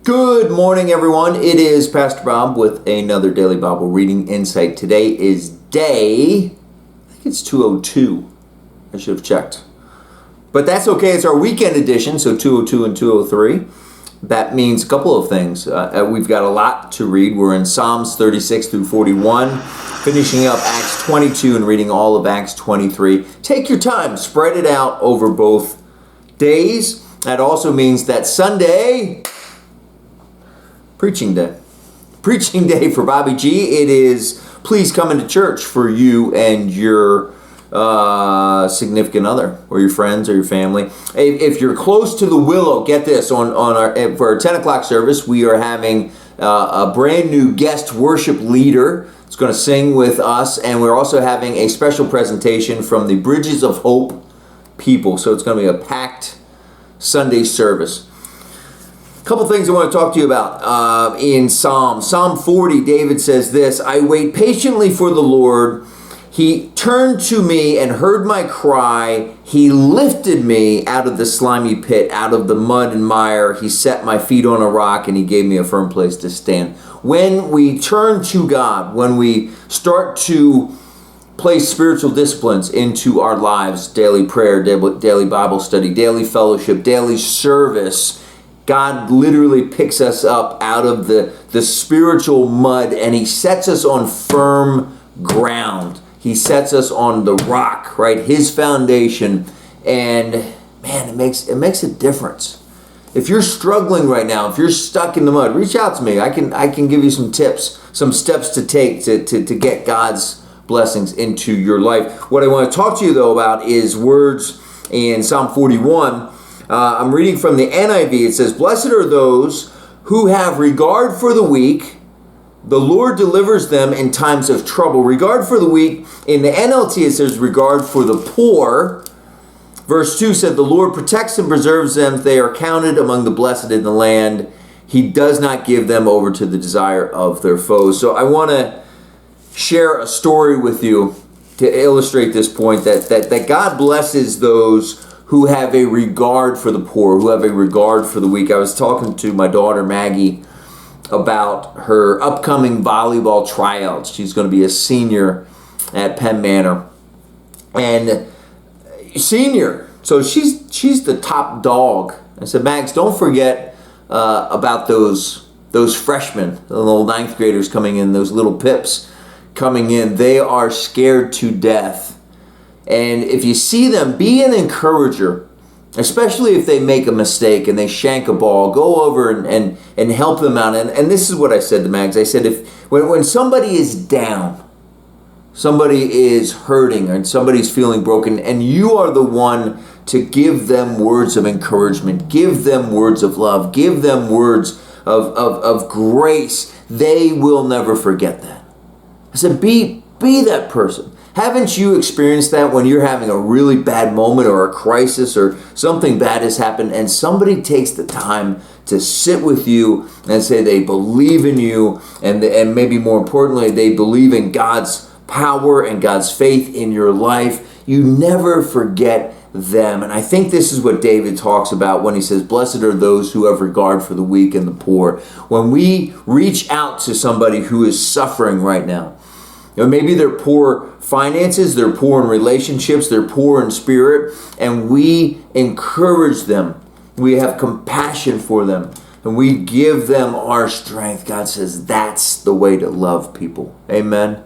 Good morning, everyone. It is Pastor Bob with another Daily Bible Reading Insight. Today is I think it's 202. I should have checked. But that's okay. It's our weekend edition, so 202 and 203. That means a couple of things. We've got a lot to read. We're in Psalms 36 through 41, finishing up Acts 22 and reading all of Acts 23. Take your time. Spread it out over both days. That also means that Sunday, preaching day. Preaching day for Bobby G. It is please come into church for you and your significant other or your friends or your family. If you're close to the Willow, get this, for our 10 o'clock service, we are having a brand new guest worship leader. It's going to sing with us, and we're also having a special presentation from the Bridges of Hope people. So it's going to be a packed Sunday service. A couple things I want to talk to you about in Psalm 40. David says this: I wait patiently for the Lord. He turned to me and heard my cry. He lifted me out of the slimy pit, out of the mud and mire. He set my feet on a rock, and he gave me a firm place to stand. When we turn to God, when we start to place spiritual disciplines into our lives, daily prayer, daily Bible study, daily fellowship, daily service, God literally picks us up out of the spiritual mud, and he sets us on firm ground. He sets us on the rock, right? His foundation. And man, it makes a difference. If you're struggling right now, if you're stuck in the mud, reach out to me. I can give you some tips, some steps to take to get God's blessings into your life. What I want to talk to you though about is words in Psalm 41. I'm reading from the NIV. It says, "Blessed are those who have regard for the weak. The Lord delivers them in times of trouble." Regard for the weak. In the NLT, it says regard for the poor. Verse 2 said, "The Lord protects and preserves them. They are counted among the blessed in the land. He does not give them over to the desire of their foes." So I want to share a story with you to illustrate this point, that God blesses those who have a regard for the poor, who have a regard for the weak. I was talking to my daughter Maggie about her upcoming volleyball tryouts. She's going to be a senior at Penn Manor. And senior, so she's the top dog. I said, "Max, don't forget about those freshmen, the little ninth graders coming in, those little pips coming in. They are scared to death. And if you see them, be an encourager, especially if they make a mistake and they shank a ball. Go over and help them out." And this is what I said to Mags. I said, when somebody is down, somebody is hurting, and somebody's feeling broken, and you are the one to give them words of encouragement, give them words of love, give them words of grace, they will never forget that. I said, be that person. Haven't you experienced that when you're having a really bad moment or a crisis or something bad has happened and somebody takes the time to sit with you and say they believe in you, and maybe more importantly, they believe in God's power and God's faith in your life? You never forget them. And I think this is what David talks about when he says, "Blessed are those who have regard for the weak and the poor." When we reach out to somebody who is suffering right now, maybe they're poor finances, they're poor in relationships, they're poor in spirit, and we encourage them. We have compassion for them, and we give them our strength. God says that's the way to love people. Amen.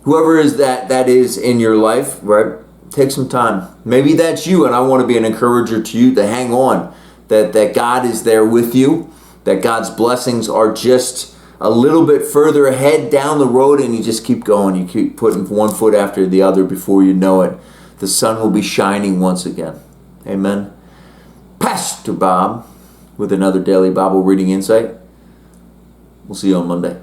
Whoever is that is in your life, right? Take some time. Maybe that's you, and I want to be an encourager to you to hang on, that God is there with you, that God's blessings are just a little bit further ahead down the road, and you just keep going. You keep putting one foot after the other. Before you know it, the sun will be shining once again. Amen. Pastor Bob with another Daily Bible Reading Insight. We'll see you on Monday.